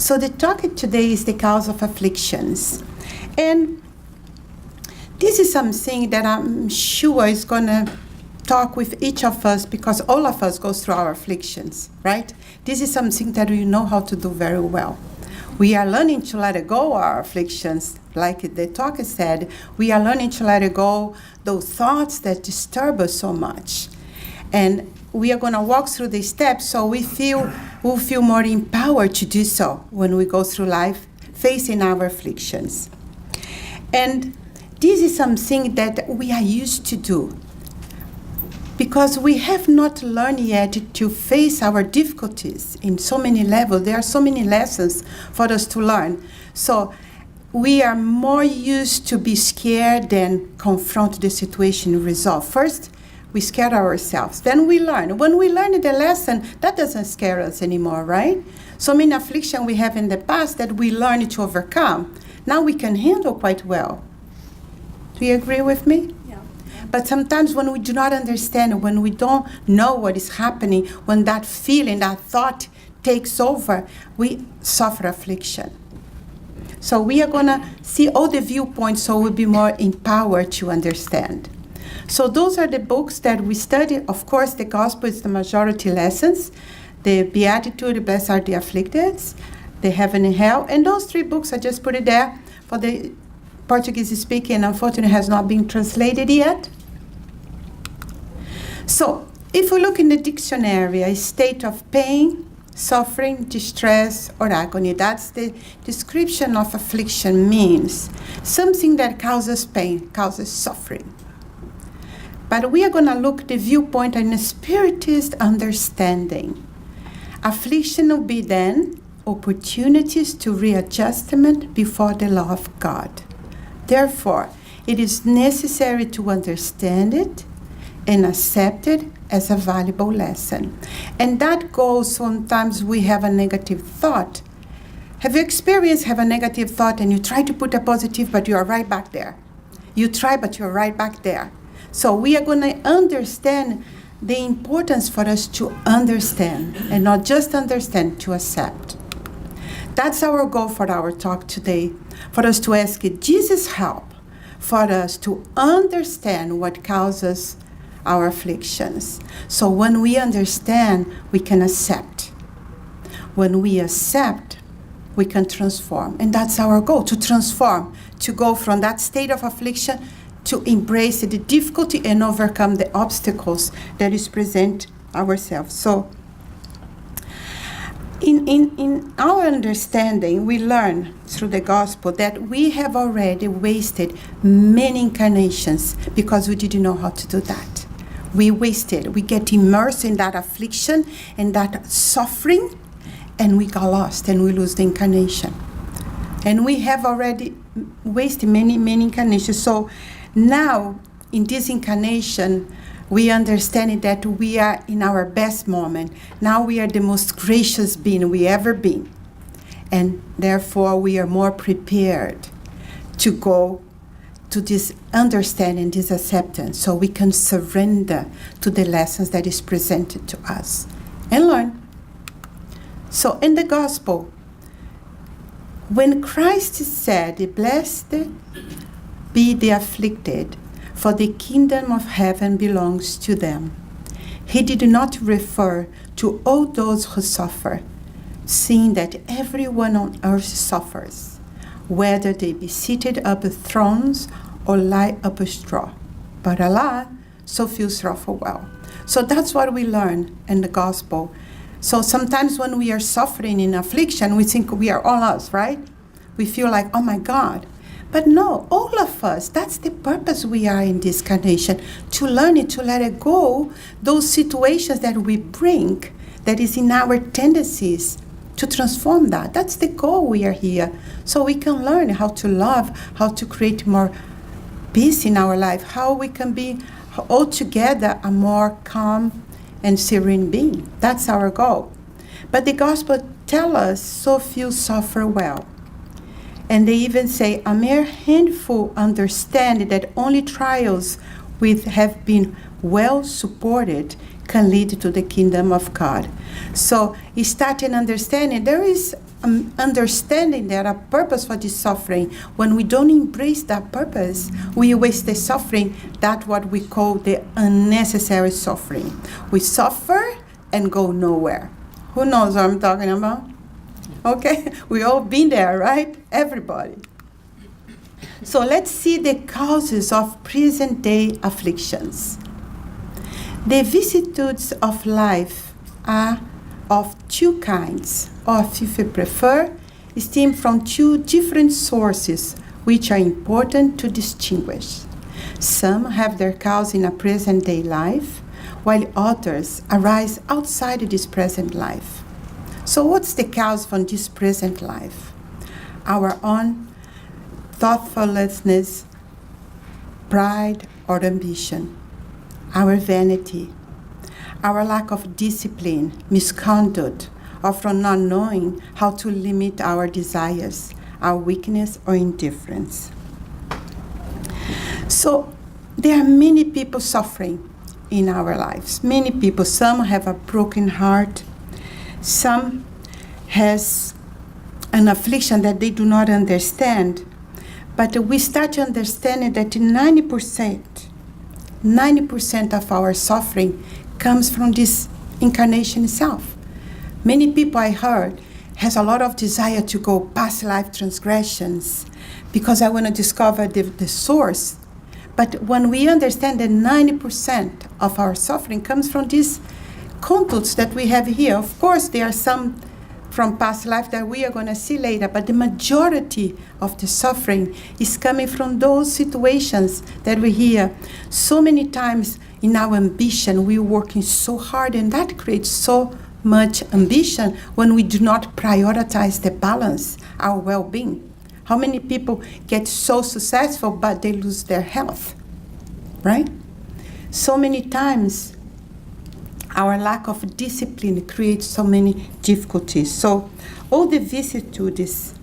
So the topic today is the cause of afflictions. And this is something that I'm sure is going to talk with each of us, because all of us go through our afflictions, right? This is something that we know how to do very well. We are learning to let go our afflictions. Like the talker said, we are learning to let go those thoughts that disturb us so much. And we are going to walk through the steps so we'll feel more empowered to do so when we go through life facing our afflictions. And this is something that we are used to do, because we have not learned yet to face our difficulties in so many levels. There are so many lessons for us to learn. So we are more used to be scared than confront the situation and resolve. First, we scare ourselves. Then we learn. When we learn the lesson, that doesn't scare us anymore, right? So many affliction we have in the past that we learned to overcome, now we can handle quite well. Do you agree with me? Yeah. But sometimes when we do not understand, when we don't know what is happening, when that feeling, that thought takes over, we suffer affliction. So we are going to see all the viewpoints so we'll be more empowered to understand. So those are the books that we study. Of course, the gospel is the majority lessons. The Beatitude, Blessed are the Afflicted, the Heaven and Hell. And those three books, I just put it there for the Portuguese speaking, unfortunately has not been translated yet. So if we look in the dictionary, a state of pain, suffering, distress, or agony, that's the description of affliction, means something that causes pain, causes suffering. But we are going to look the viewpoint and the spiritist understanding. Affliction will be then opportunities to readjustment before the law of God. Therefore, it is necessary to understand it and accept it as a valuable lesson. And that goes, sometimes we have a negative thought. Have you experienced have a negative thought and you try to put a positive, but you are right back there? You try, but you're right back there. So we are going to understand the importance for us to understand, and not just understand, to accept. That's our goal for our talk today, for us to ask Jesus' help, for us to understand what causes our afflictions. So when we understand, we can accept. When we accept, we can transform. And that's our goal, to transform, to go from that state of affliction to embrace the difficulty and overcome the obstacles that is present ourselves. So in our understanding, we learn through the gospel that we have already wasted many incarnations because we didn't know how to do that. We get immersed in that affliction and that suffering, and we got lost and we lose the incarnation. And we have already wasted many incarnations. So now, in this incarnation, we understand that we are in our best moment. Now we are the most gracious being we ever been. And therefore, we are more prepared to go to this understanding, this acceptance, so we can surrender to the lessons that is presented to us and learn. So in the gospel, when Christ said, "Blessed be the afflicted, for the kingdom of heaven belongs to them," he did not refer to all those who suffer, seeing that everyone on earth suffers, whether they be seated up at thrones or lie up a straw. But Allah so feels sorrowful well. So that's what we learn in the gospel. So sometimes when we are suffering in affliction, we think we are all us, right? We feel like, oh my God. But no, all of us, that's the purpose we are in this incarnation, to learn it, to let it go, those situations that we bring, that is in our tendencies, to transform that. That's the goal we are here. So we can learn how to love, how to create more peace in our life, how we can be altogether a more calm and serene being. That's our goal. But the gospel tells us so few suffer well. And they even say a mere handful understand that only trials which have been well supported can lead to the kingdom of God. So you start in understanding there is understanding that a purpose for this suffering. When we don't embrace that purpose, we waste the suffering. That's what we call the unnecessary suffering. We suffer and go nowhere. Who knows what I'm talking about? Okay, we all been there, right? Everybody. So let's see the causes of present-day afflictions. The vicissitudes of life are of two kinds, or if you prefer, stem from two different sources, which are important to distinguish. Some have their cause in a present-day life, while others arise outside this present life. So what's the cause from this present life? Our own thoughtlessness, pride, or ambition, our vanity, our lack of discipline, misconduct, or from not knowing how to limit our desires, our weakness, or indifference. So there are many people suffering in our lives. Many people. Some have a broken heart. Some has an affliction that they do not understand. But we start to understand that 90% of our suffering comes from this incarnation itself. Many people I heard has a lot of desire to go past life transgressions because I want to discover the source. But when we understand that 90% of our suffering comes from these conduits that we have here, of course there are some from past life that we are going to see later, but the majority of the suffering is coming from those situations that we hear. So many times in our ambition, we're working so hard, and that creates so much ambition when we do not prioritize the balance, our well-being. How many people get so successful, but they lose their health, right? So many times, our lack of discipline creates so many difficulties. So all the vicissitudes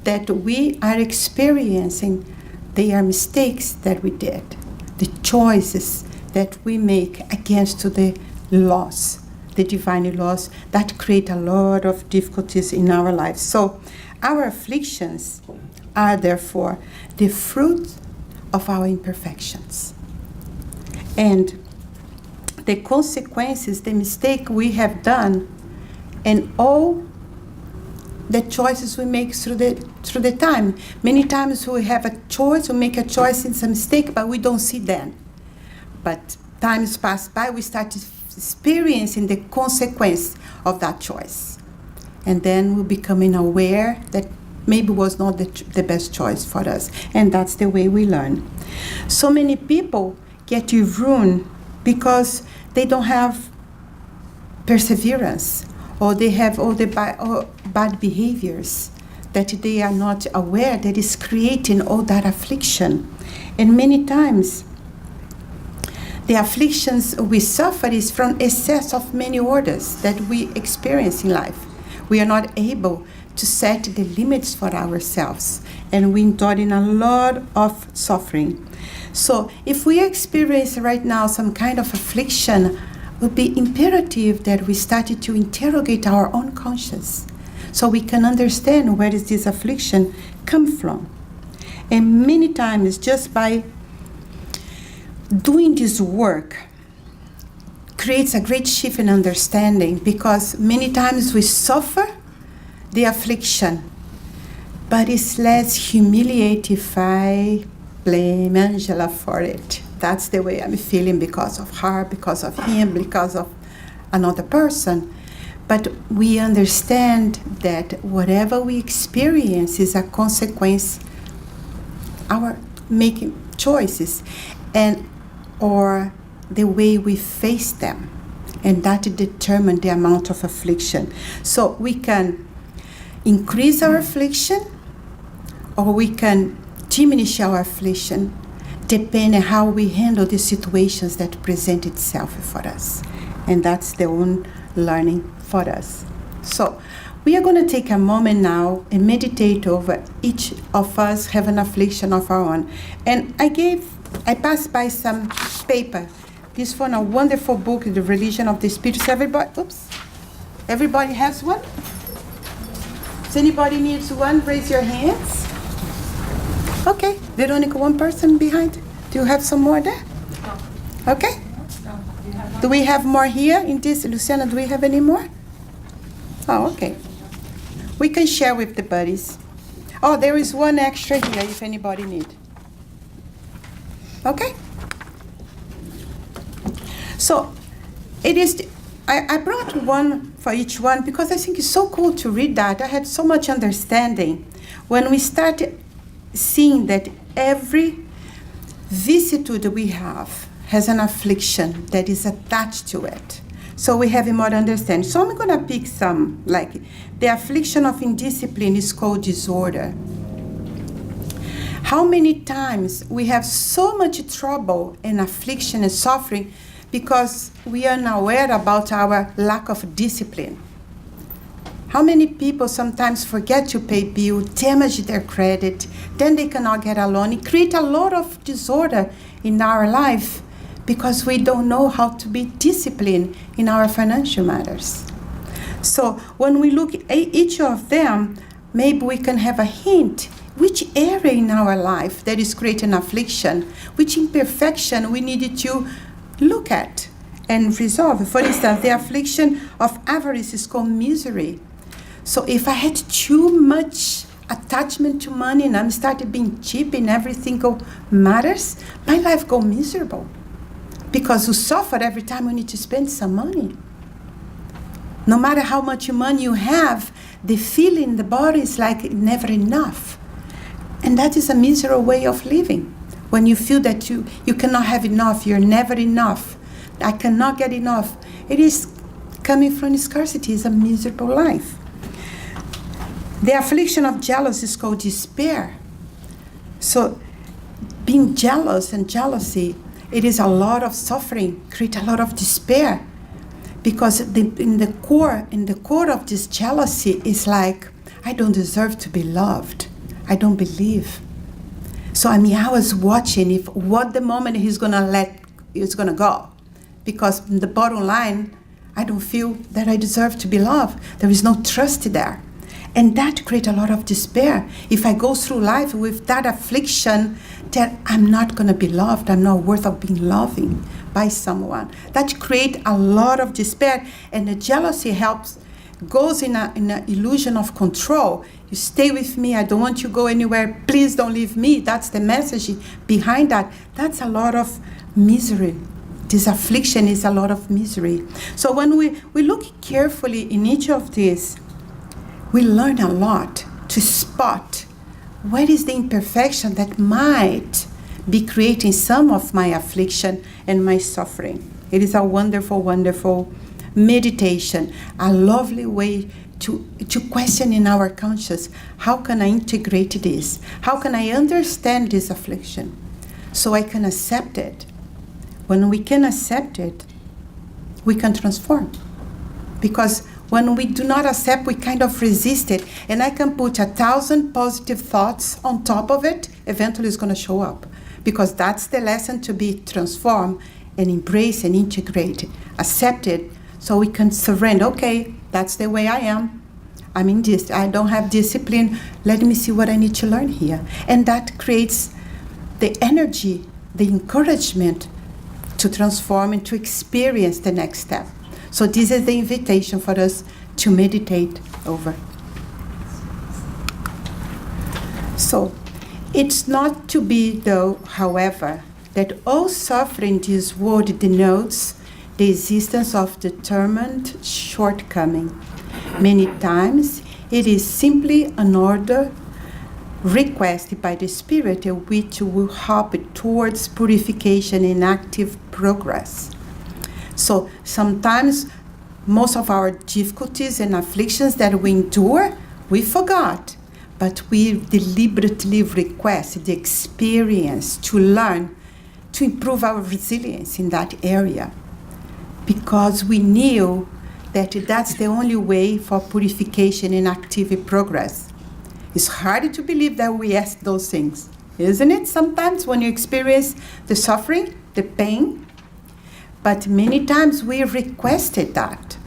that we are experiencing, they are mistakes that we did, the choices that we make against the laws, the divine laws that create a lot of difficulties in our lives. So our afflictions are therefore the fruit of our imperfections. And the consequences, the mistake we have done, and all the choices we make through the time. Many times we have a choice, we make a choice in some mistake, but we don't see then. But times pass by, we start experiencing the consequence of that choice. And then we're becoming aware that maybe was not the best choice for us. And that's the way we learn. So many people get ruined because they don't have perseverance, or they have all the bad behaviors that they are not aware that is creating all that affliction. And many times, the afflictions we suffer is from excess of many orders that we experience in life. We are not able to set the limits for ourselves, and we endure in a lot of suffering. So if we experience right now some kind of affliction, it would be imperative that we started to interrogate our own conscience so we can understand where does this affliction come from. And many times, just by doing this work, creates a great shift in understanding, because many times we suffer the affliction, but it's less humiliating if I blame Angela for it. That's the way I'm feeling because of her, because of him, because of another person. But we understand that whatever we experience is a consequence our making choices and or the way we face them, and that determines the amount of affliction. So we can increase our affliction, or we can diminish our affliction, depending on how we handle the situations that present itself for us. And that's the own learning for us. So we are going to take a moment now and meditate over each of us have an affliction of our own. And I passed by some paper this one, a wonderful book, The Religion of the Spirits. Everybody has one? Does anybody needs one? Raise your hands. Okay, Veronica, one person behind. Do you have some more there? No. Okay. No. Do we have more here in this? Luciana, do we have any more? Oh, okay. We can share with the buddies. Oh, there is one extra here if anybody needs. Okay? So, it is, I brought one for each one because I think it's so cool to read that. I had so much understanding when we started seeing that every vicissitude we have has an affliction that is attached to it. So we have a more understanding. So I'm going to pick some, like the affliction of indiscipline is called disorder. How many times we have so much trouble and affliction and suffering because we are unaware about our lack of discipline. How many people sometimes forget to pay bills, damage their credit, then they cannot get a loan. It creates a lot of disorder in our life because we don't know how to be disciplined in our financial matters. So when we look at each of them, maybe we can have a hint which area in our life that is creating affliction, which imperfection we needed to look at and resolve. For instance, the affliction of avarice is called misery. So if I had too much attachment to money and I started being cheap in every single matters, my life go miserable. Because you suffer every time you need to spend some money. No matter how much money you have, the feeling in the body is like never enough. And that is a miserable way of living. When you feel that you cannot have enough, you're never enough. I cannot get enough. It is coming from scarcity. It's a miserable life. The affliction of jealousy is called despair. So being jealous and jealousy, it is a lot of suffering, create a lot of despair. Because in the core of this jealousy is like, I don't deserve to be loved. I don't believe. So I was watching if what the moment he's gonna go. Because in the bottom line, I don't feel that I deserve to be loved. There is no trust there. And that creates a lot of despair. If I go through life with that affliction that I'm not going to be loved, I'm not worth of being loving by someone. That creates a lot of despair. And the jealousy goes in an illusion of control. You stay with me, I don't want you to go anywhere, please don't leave me. That's the message behind that. That's a lot of misery. This affliction is a lot of misery. So when we look carefully in each of these, we learn a lot to spot what is the imperfection that might be creating some of my affliction and my suffering. It is a wonderful, wonderful meditation, a lovely way to question in our conscience, how can I integrate this? How can I understand this affliction so I can accept it? When we can accept it, we can transform. Because when we do not accept, we kind of resist it. And I can put 1,000 positive thoughts on top of it, eventually it's going to show up. Because that's the lesson, to be transformed and embrace and integrate, accept it, so we can surrender. Okay, that's the way I am. I'm in this. I don't have discipline. Let me see what I need to learn here. And that creates the energy, the encouragement to transform and to experience the next step. So this is the invitation for us to meditate over. So it's not to be, though, however, that all suffering in this world denotes the existence of determined shortcoming. Many times it is simply an order requested by the Spirit which will help towards purification and active progress. So sometimes most of our difficulties and afflictions that we endure, we forgot. But we deliberately request the experience to learn, to improve our resilience in that area. Because we knew that that's the only way for purification and active progress. It's hard to believe that we ask those things, isn't it? Sometimes when you experience the suffering, the pain, But many times we requested that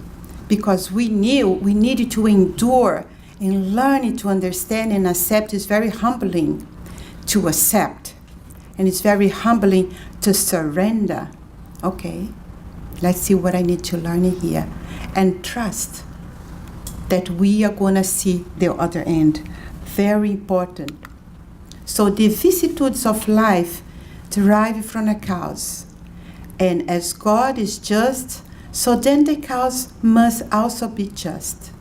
because we knew we needed to endure and learn to understand and accept. Is very humbling to accept. And it's very humbling to surrender. Okay, let's see what I need to learn here. And trust that we are going to see the other end. Very important. So the vicissitudes of life derive from a cause. And as God is just, so then the cause must also be just.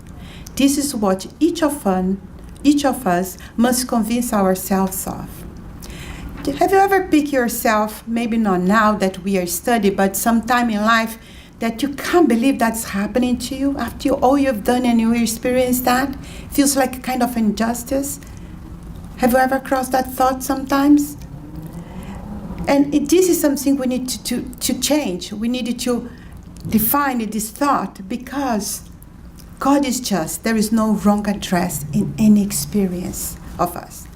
This is what each of us must convince ourselves of. Have you ever picked yourself, maybe not now that we are studying, but sometime in life, that you can't believe that's happening to you after all you've done and you experienced that? Feels like a kind of injustice. Have you ever crossed that thought sometimes? And this is something we need to change. We need to define this thought because God is just. There is no wrong address in any experience of us.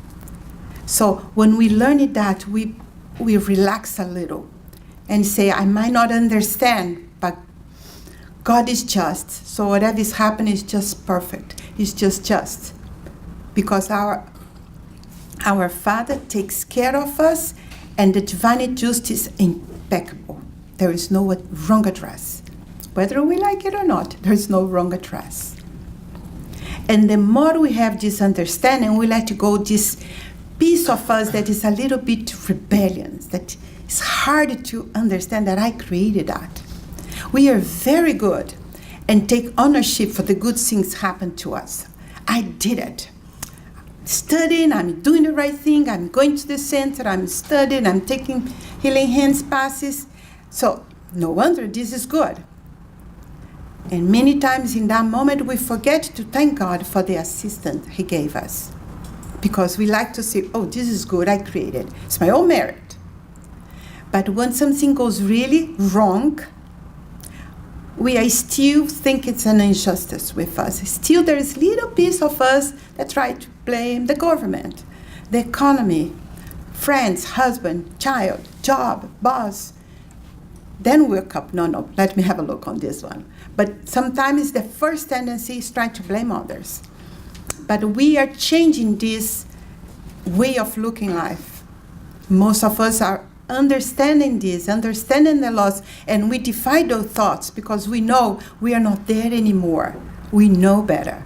So when we learn that, we relax a little and say, I might not understand, but God is just. So whatever is happening is just perfect. It's just. Because our Father takes care of us, and the divine justice is impeccable. There is no wrong address. Whether we like it or not, there is no wrong address. And the more we have this understanding, we let go this piece of us that is a little bit rebellious, that is hard to understand that I created that. We are very good and take ownership for the good things happen to us. I did it. Studying, I'm doing the right thing, I'm going to the center, I'm studying, I'm taking healing hands passes. So no wonder this is good. And many times in that moment we forget to thank God for the assistance He gave us. Because we like to say, oh, this is good, I created. It's my own merit. But when something goes really wrong, we still think it's an injustice with us. Still there is little piece of us that try to blame the government, the economy, friends, husband, child, job, boss. Then wake up, no, let me have a look on this one. But sometimes the first tendency is trying to blame others. But we are changing this way of looking life. Most of us are understanding this, understanding the loss, and we defy those thoughts because we know we are not there anymore. We know better.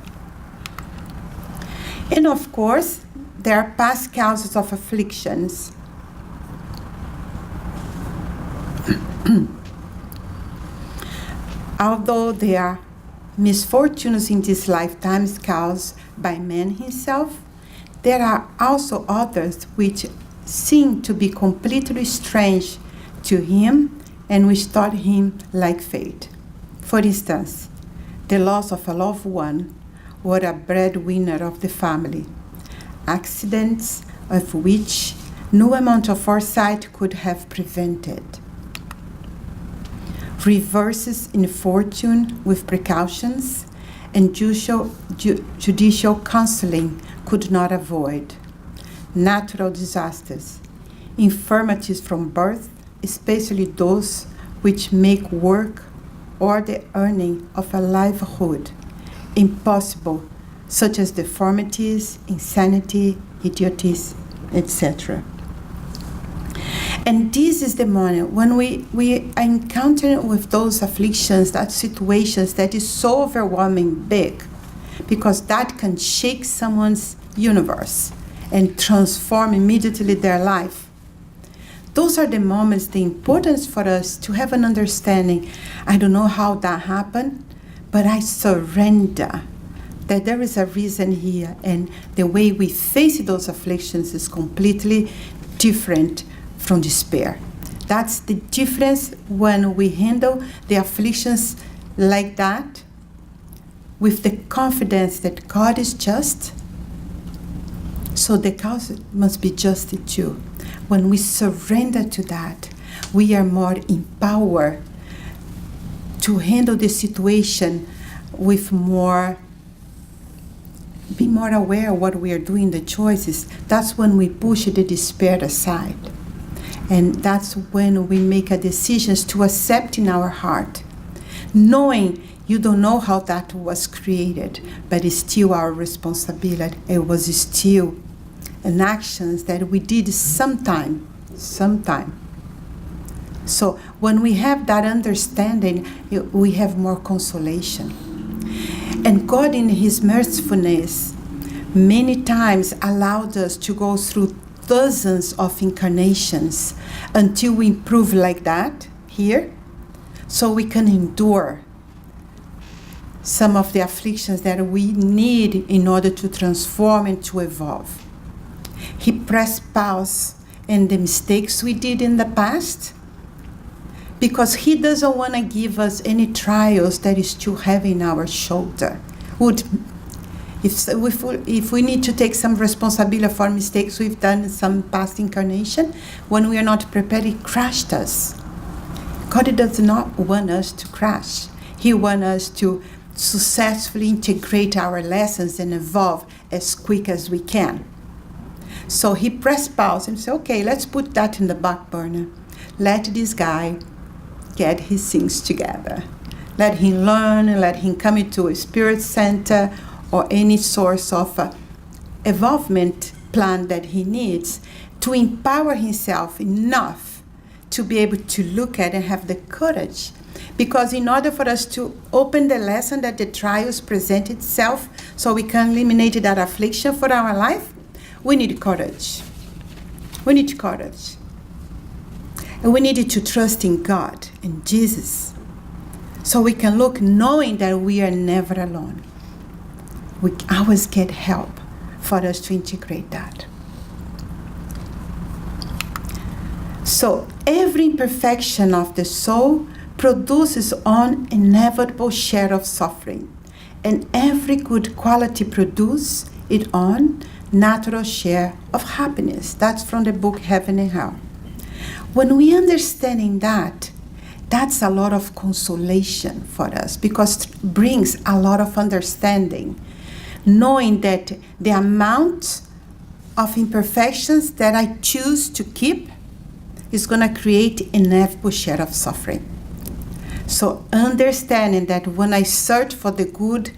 And of course, there are past causes of afflictions. Although there are misfortunes in this lifetime caused by man himself, there are also others which seem to be completely strange to him and which taught him like fate. For instance, the loss of a loved one or a breadwinner of the family, accidents of which no amount of foresight could have prevented. Reverses in fortune with precautions and judicial counseling could not avoid. Natural disasters, infirmities from birth, especially those which make work or the earning of a livelihood impossible, such as deformities, insanity, idiocies, etc. And this is the moment when we encounter with those afflictions, that situations that is so overwhelming big, because that can shake someone's universe and transform immediately their life. Those are the moments, the importance for us to have an understanding. I don't know how that happened, but I surrender that there is a reason here, and the way we face those afflictions is completely different from despair. That's the difference when we handle the afflictions like that, with the confidence that God is just, so the cause must be just too. When we surrender to that, we are more empowered to handle the situation with be more aware of what we are doing, the choices. That's when we push the despair aside. And that's when we make a decision to accept in our heart, knowing you don't know how that was created, but it's still our responsibility. It was still an actions that we did sometime. So when we have that understanding, we have more consolation. And God in his mercifulness many times allowed us to go through dozens of incarnations until we improve like that here, so we can endure some of the afflictions that we need in order to transform and to evolve. He pressed pause in the mistakes we did in the past, because he doesn't want to give us any trials that is too heavy in our shoulder. If we need to take some responsibility for mistakes we've done in some past incarnation, when we are not prepared, it crashed us. God does not want us to crash. He wants us to successfully integrate our lessons and evolve as quick as we can. So he pressed pause and said, okay, let's put that in the back burner. Let this guy get his things together. Let him learn, let him come into a spirit center or any source of evolvement plan that he needs to empower himself enough to be able to look at and have the courage. Because in order for us to open the lesson that the trials present itself so we can eliminate that affliction for our life, we need courage. We need courage. And we need to trust in God and Jesus so we can look knowing that we are never alone. We always get help for us to integrate that. So every imperfection of the soul produces an inevitable share of suffering, and every good quality produces its own natural share of happiness. That's from the book Heaven and Hell. When we understand that, that's a lot of consolation for us, because it brings a lot of understanding, knowing that the amount of imperfections that I choose to keep is going to create inevitable share of suffering. So understanding that when I search for the good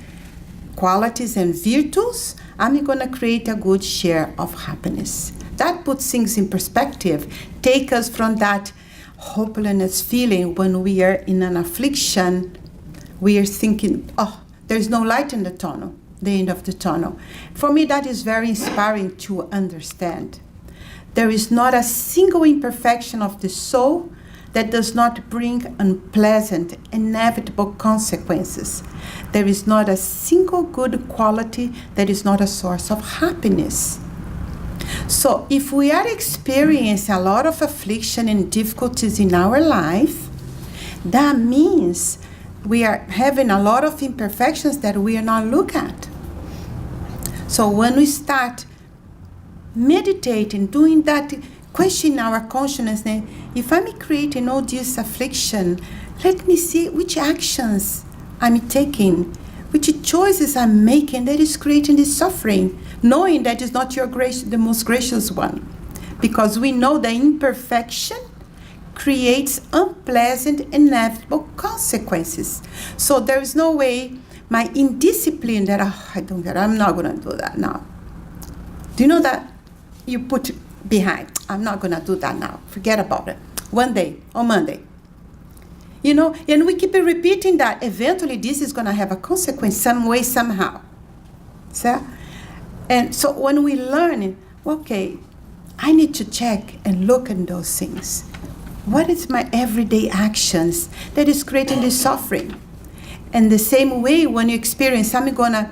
qualities and virtues, I'm going to create a good share of happiness. That puts things in perspective. Take us from that hopelessness feeling when we are in an affliction. We are thinking, oh, there's no light in the tunnel, the end of the tunnel. For me, that is very inspiring to understand. There is not a single imperfection of the soul that does not bring unpleasant, inevitable consequences. There is not a single good quality that is not a source of happiness. So if we are experiencing a lot of affliction and difficulties in our life, that means we are having a lot of imperfections that we are not looking at. So when we start meditating, doing that, questioning our consciousness, if I'm creating all this affliction, let me see which actions I'm taking, which choices I'm making that is creating this suffering, knowing that is not your grace, the most gracious one. Because we know that imperfection creates unpleasant, inevitable consequences. So there is no way my indiscipline that, I'm not going to do that now. Do you know that you put behind, I'm not going to do that now. Forget about it. One day, on Monday. You know, and we keep repeating that. Eventually, this is going to have a consequence some way, somehow. So, and so when we learn, okay, I need to check and look at those things. What is my everyday actions that is creating this suffering? And the same way, when you experience, I'm going to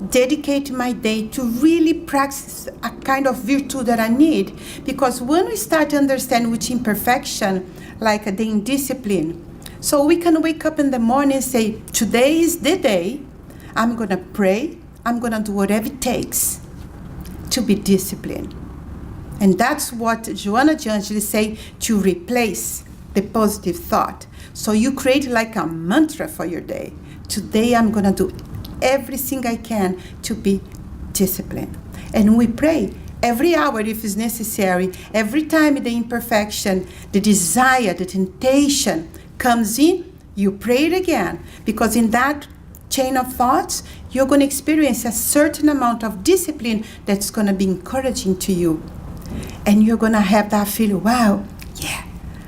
dedicate my day to really practice a kind of virtue that I need. Because when we start to understand which imperfection, like the indiscipline, so we can wake up in the morning and say, today is the day, I'm going to pray, I'm going to do whatever it takes to be disciplined. And that's what Joanna de Angelis say, to replace the positive thought. So you create like a mantra for your day. Today I'm going to do everything I can to be disciplined. And we pray, Every hour if it's necessary, every time the imperfection, the desire, the temptation comes in, you pray it again. Because in that chain of thoughts, you're going to experience a certain amount of discipline that's going to be encouraging to you. And you're going to have that feeling, wow, yeah,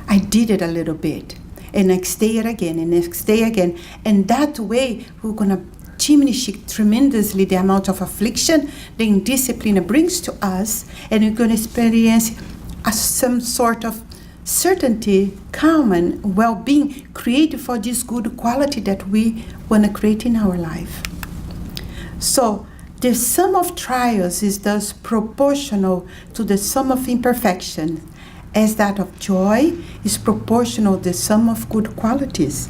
I did it a little bit. And next day it again, and next day again. And that way, we're going to diminish tremendously the amount of affliction the indiscipline brings to us, and we're going to experience some sort of certainty, calm, and well-being created for this good quality that we want to create in our life. So the sum of trials is thus proportional to the sum of imperfection, as that of joy is proportional to the sum of good qualities.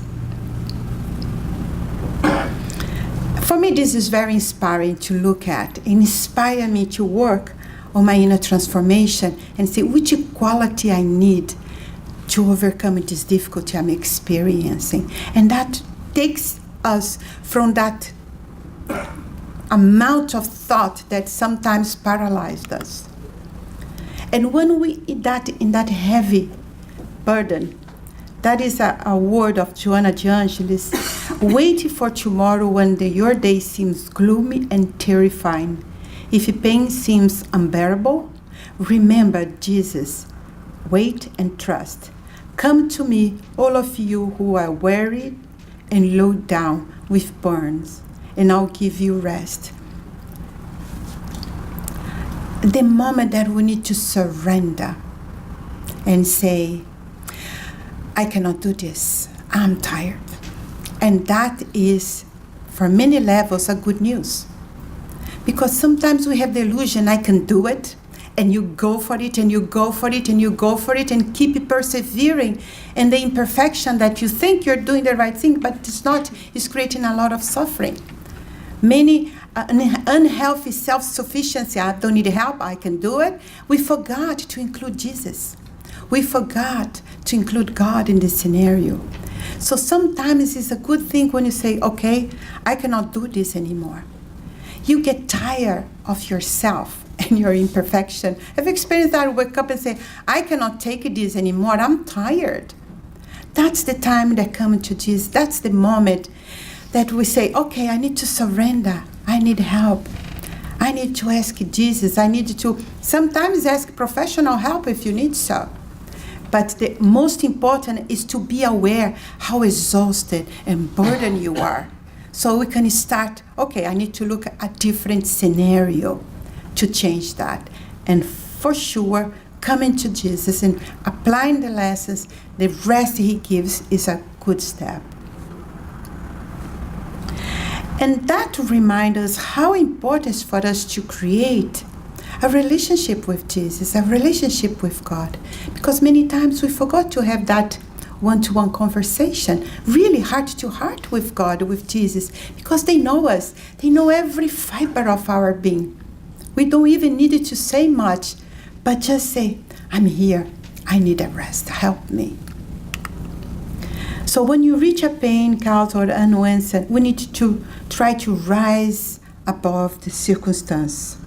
For me, this is very inspiring to look at, and inspire me to work on my inner transformation and see which quality I need to overcome this difficulty I'm experiencing. And that takes us from that amount of thought that sometimes paralyzed us. And when we in that heavy burden, that is a word of Joanna de Angelis, waiting for tomorrow when your day seems gloomy and terrifying. If pain seems unbearable, remember Jesus. Wait and trust. Come to me, all of you who are weary and load down with burns, and I'll give you rest. The moment that we need to surrender and say, I cannot do this. I'm tired. And that is, for many levels, a good news. Because sometimes we have the illusion, I can do it, and you go for it, and you go for it, and you go for it, and keep persevering. And the imperfection that you think you're doing the right thing, but it's not, is creating a lot of suffering. Many unhealthy self-sufficiency, I don't need help, I can do it. We forgot to include Jesus. We forgot to include God in this scenario. So sometimes it's a good thing when you say, okay, I cannot do this anymore. You get tired of yourself and your imperfection. I've experienced that. I wake up and say, I cannot take this anymore. I'm tired. That's the time that comes to Jesus. That's the moment that we say, okay, I need to surrender. I need help. I need to ask Jesus. I need to sometimes ask professional help if you need so. But the most important is to be aware how exhausted and burdened you are. So we can start, okay, I need to look at a different scenario to change that. And for sure, coming to Jesus and applying the lessons, the rest he gives is a good step. And that reminds us how important it is for us to create a relationship with Jesus, a relationship with God. Because many times we forgot to have that one-to-one conversation, really heart-to-heart with God, with Jesus, because they know us. They know every fiber of our being. We don't even need to say much, but just say, I'm here. I need a rest. Help me. So when you reach a pain, cause, or unanswered, we need to try to rise above the circumstance.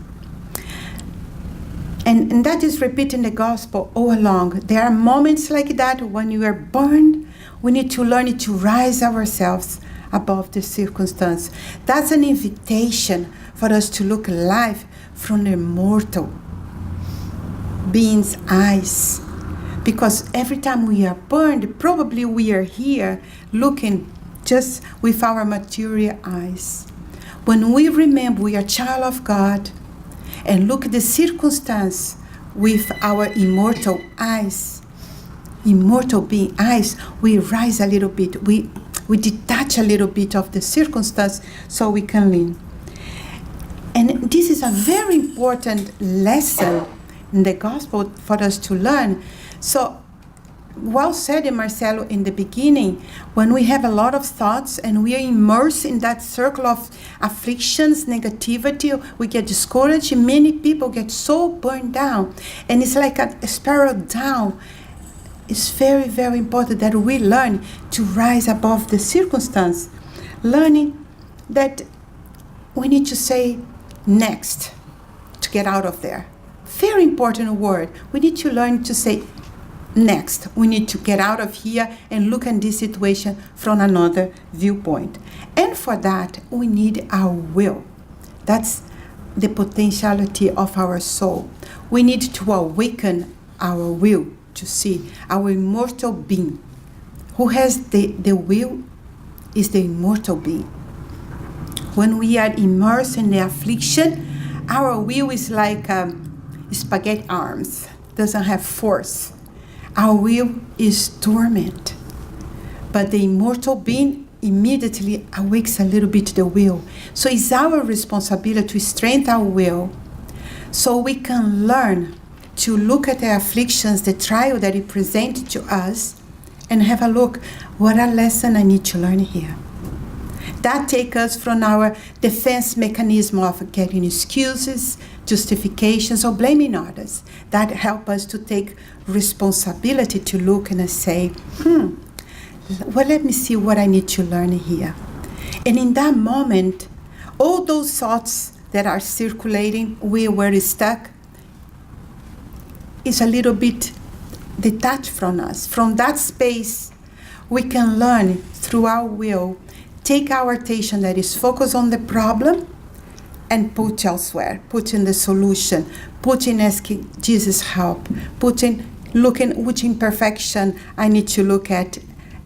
And that is repeating the gospel all along. There are moments like that when you are burned. We need to learn to rise ourselves above the circumstance. That's an invitation for us to look at life from the mortal being's eyes. Because every time we are burned, probably we are here looking just with our material eyes. When we remember we are child of God, and look at the circumstance with our immortal eyes, immortal being eyes, we rise a little bit. We detach a little bit of the circumstance so we can lean. And this is a very important lesson in the gospel for us to learn. So, well said, Marcelo, in the beginning, when we have a lot of thoughts and we are immersed in that circle of afflictions, negativity, we get discouraged. Many people get so burned down, and it's like a spiral down. It's very, very important that we learn to rise above the circumstance, learning that we need to say next to get out of there. Very important word. We need to learn to say, next, we need to get out of here and look at this situation from another viewpoint. And for that, we need our will. That's the potentiality of our soul. We need to awaken our will to see our immortal being. Who has the will is the immortal being. When we are immersed in the affliction, our will is like spaghetti arms, doesn't have force. Our will is torment. But the immortal being immediately awakes a little bit the will. So it's our responsibility to strengthen our will so we can learn to look at the afflictions, the trial that it presents to us, and have a look, what a lesson I need to learn here. That takes us from our defense mechanism of getting excuses, justifications, or blaming others. That helps us to take responsibility to look and say, well, let me see what I need to learn here. And in that moment, all those thoughts that are circulating, we were stuck, is a little bit detached from us. From that space, we can learn through our will, take our attention that is focused on the problem and put elsewhere, put in the solution, put in asking Jesus help, put in looking which imperfection I need to look at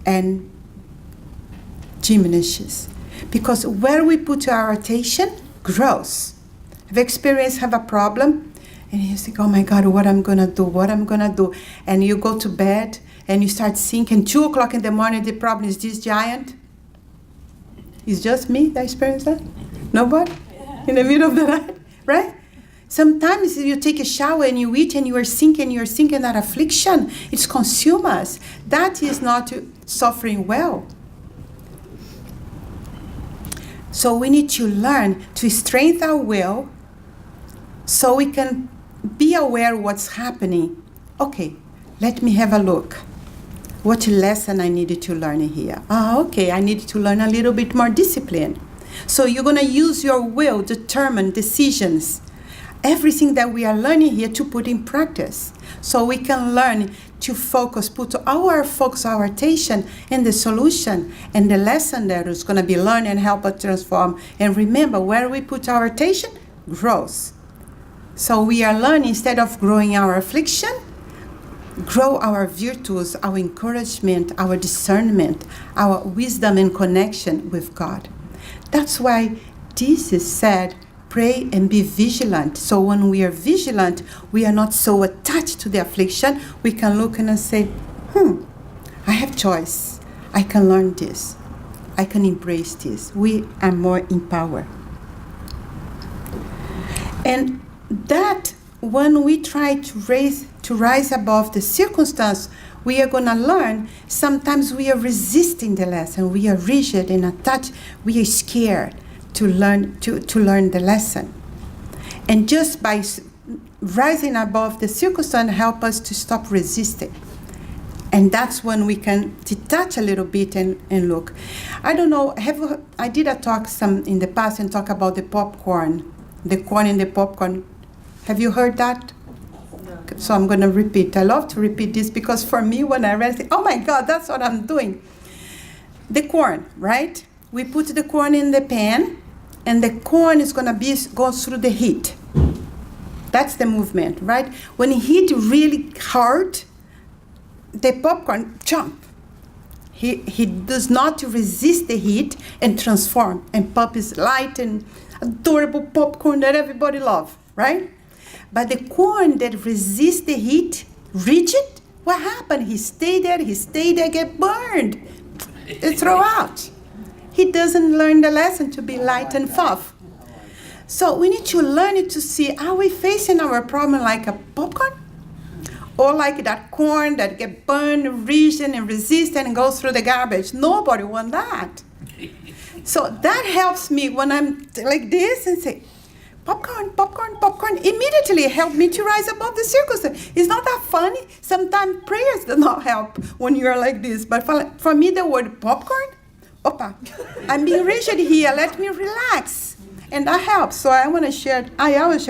and diminishes. Because where we put our attention grows. Have experienced, have a problem, and you think, oh my God, what I'm gonna do? And you go to bed and you start thinking, 2 o'clock in the morning, the problem is this giant. It's just me that experienced that? Nobody? In the middle of the night, right? Sometimes you take a shower and you eat and you're thinking that affliction, it's consumed us. That is not suffering well. So we need to learn to strengthen our will so we can be aware of what's happening. Okay, let me have a look. What lesson I needed to learn here? Okay, I need to learn a little bit more discipline. So you're going to use your will, determine decisions, everything that we are learning here to put in practice. So we can learn to focus, put our focus, our attention in the solution and the lesson that is going to be learned and help us transform. And remember, where we put our attention, grows. So we are learning, instead of growing our affliction, grow our virtues, our encouragement, our discernment, our wisdom and connection with God. That's why Jesus said, pray and be vigilant. So when we are vigilant, we are not so attached to the affliction. We can look and say, I have choice. I can learn this. I can embrace this. We are more empowered. And that when we try to rise above the circumstance, we are going to learn, sometimes we are resisting the lesson. We are rigid and attached. We are scared to learn the lesson. And just by rising above the circumstance help us to stop resisting. And that's when we can detach a little bit and look. I don't know, I did a talk in the past and talk about the corn in the popcorn. Have you heard that? So I'm going to repeat. I love to repeat this because for me, when I read it, oh my God, that's what I'm doing. The corn, right? We put the corn in the pan, and the corn is going to go through the heat. That's the movement, right? When heat really hard, the popcorn jump. He does not resist the heat and transform. And pop is light and adorable popcorn that everybody loves, right? But the corn that resists the heat, rigid, what happened? He stayed there, get burned. They throw out. He doesn't learn the lesson to be light and fluff. So we need to learn it to see, are we facing our problem like a popcorn? Or like that corn that get burned, rigid, and resistant and goes through the garbage. Nobody wants that. So that helps me when I'm like this and say, popcorn, popcorn, popcorn. Immediately help me to rise above the circumstance. It's not that funny. Sometimes prayers do not help when you are like this. But for me, the word popcorn, I'm being rigid here. Let me relax. And that helps. So I always share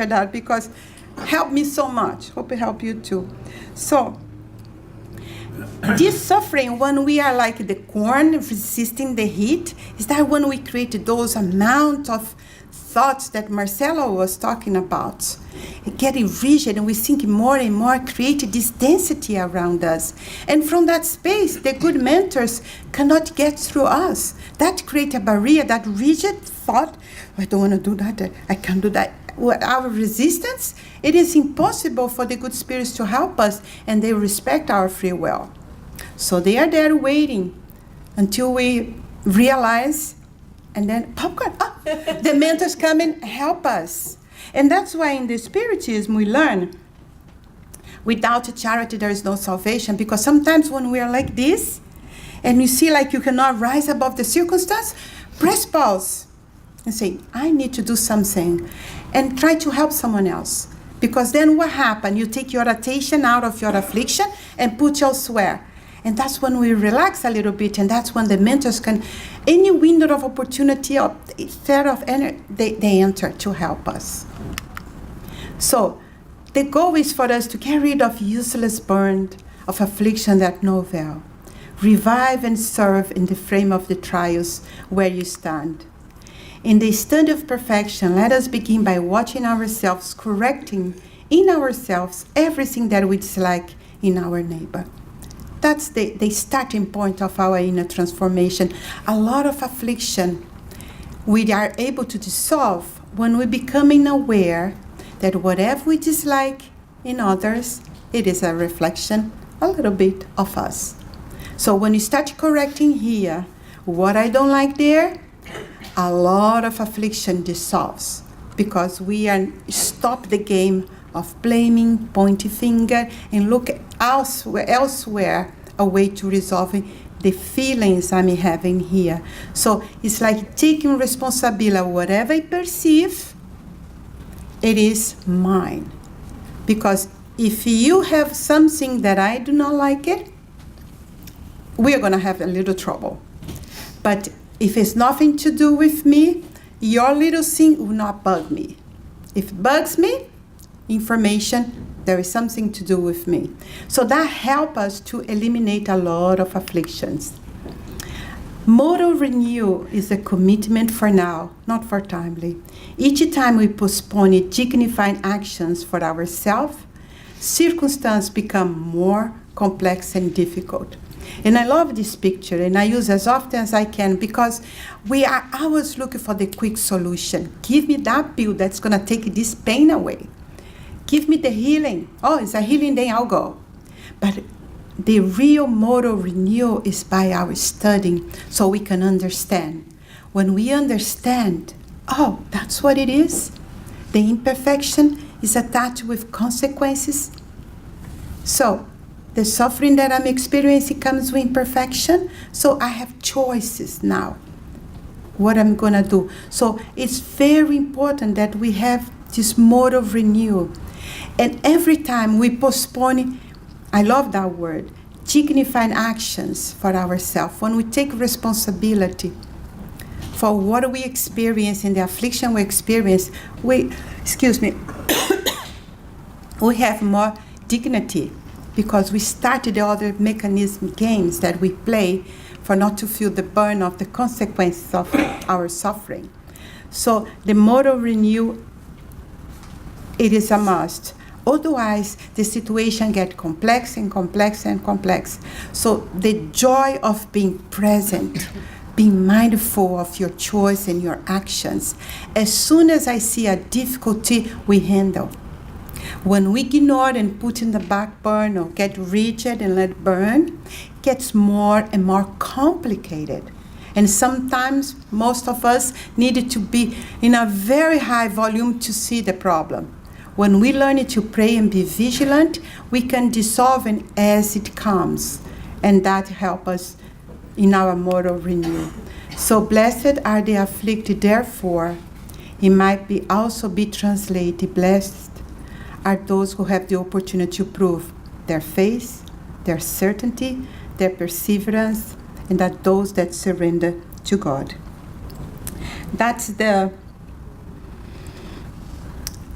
that because helped me so much. Hope it helped you too. So, this suffering, when we are like the corn resisting the heat, is that when we create those amount of thoughts that Marcelo was talking about, getting rigid, and we think more and more, create this density around us. And from that space, the good mentors cannot get through us. That creates a barrier, that rigid thought, I don't want to do that, I can't do that. Our resistance, it is impossible for the good spirits to help us, and they respect our free will. So they are there waiting until we realize, and then popcorn, the mentors come and help us. And that's why in the Spiritism we learn, without charity there is no salvation, because sometimes when we are like this, and you see like you cannot rise above the circumstance, press pause and say, I need to do something, and try to help someone else. Because then what happens? You take your attention out of your affliction and put elsewhere. And that's when we relax a little bit, and that's when the mentors can, any window of opportunity, of thread of energy, they enter to help us. So the goal is for us to get rid of useless burden of affliction that no avail. Revive and serve in the frame of the trials where you stand. In the stand of perfection, let us begin by watching ourselves, correcting in ourselves everything that we dislike in our neighbor. That's the starting point of our inner transformation. A lot of affliction we are able to dissolve when we becoming aware that whatever we dislike in others, it is a reflection a little bit of us. So when you start correcting here, what I don't like there, a lot of affliction dissolves, because we are stop the game of blaming, pointing finger, and look elsewhere a way to resolving the feelings I'm having here. So it's like taking responsibility. Whatever I perceive, it is mine. Because if you have something that I do not like it, we are going to have a little trouble. But if it's nothing to do with me, your little thing will not bug me. If it bugs me, information, there is something to do with me. So that helps us to eliminate a lot of afflictions. Moral renewal is a commitment for now, not for timely. Each time we postpone dignified actions for ourselves, circumstances become more complex and difficult. And I love this picture, and I use as often as I can, because we are always looking for the quick solution. Give me that pill that's going to take this pain away. Give me the healing. Oh, it's a healing, then I'll go. But the real moral renewal is by our studying, so we can understand. When we understand, oh, that's what it is. The imperfection is attached with consequences. So the suffering that I'm experiencing comes with imperfection, so I have choices now, what I'm going to do. So it's very important that we have this mode of renewal. And every time we postpone, I love that word, dignified actions for ourselves. When we take responsibility for what we experience in the affliction we experience, we have more dignity, because we started the other mechanism games that we play for not to feel the burn of the consequences of our suffering. So the moral renewal, it is a must. Otherwise, the situation gets complex and complex and complex. So the joy of being present, being mindful of your choice and your actions. As soon as I see a difficulty, we handle. When we ignore and put in the back burner, or get rigid and let burn, it gets more and more complicated. And sometimes most of us needed to be in a very high volume to see the problem. When we learn to pray and be vigilant, we can dissolve it as it comes. And that helps us in our moral renewal. So blessed are the afflicted, therefore, it might be also be translated, blessed are those who have the opportunity to prove their faith, their certainty, their perseverance, and that those that surrender to God. That's the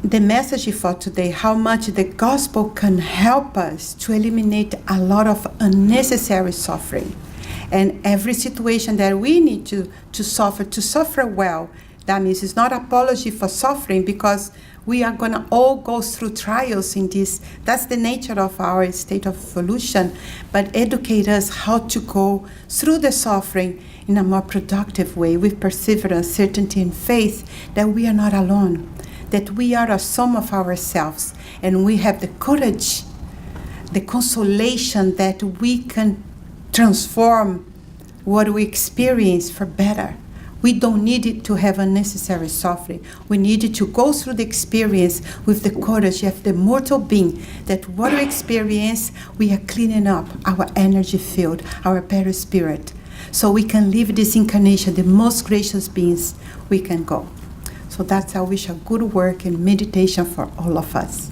the message for today, how much the gospel can help us to eliminate a lot of unnecessary suffering. And every situation that we need to suffer well, that means it's not apology for suffering, because we are going to all go through trials in this. That's the nature of our state of evolution. But educate us how to go through the suffering in a more productive way, with perseverance, certainty, and faith that we are not alone, that we are a sum of ourselves, and we have the courage, the consolation that we can transform what we experience for better. We don't need it to have unnecessary suffering. We need it to go through the experience with the courage of the mortal being, that what we experience, we are cleaning up our energy field, our perispirit, so we can live this incarnation, the most gracious beings we can go. So that's, I wish, a good work and meditation for all of us.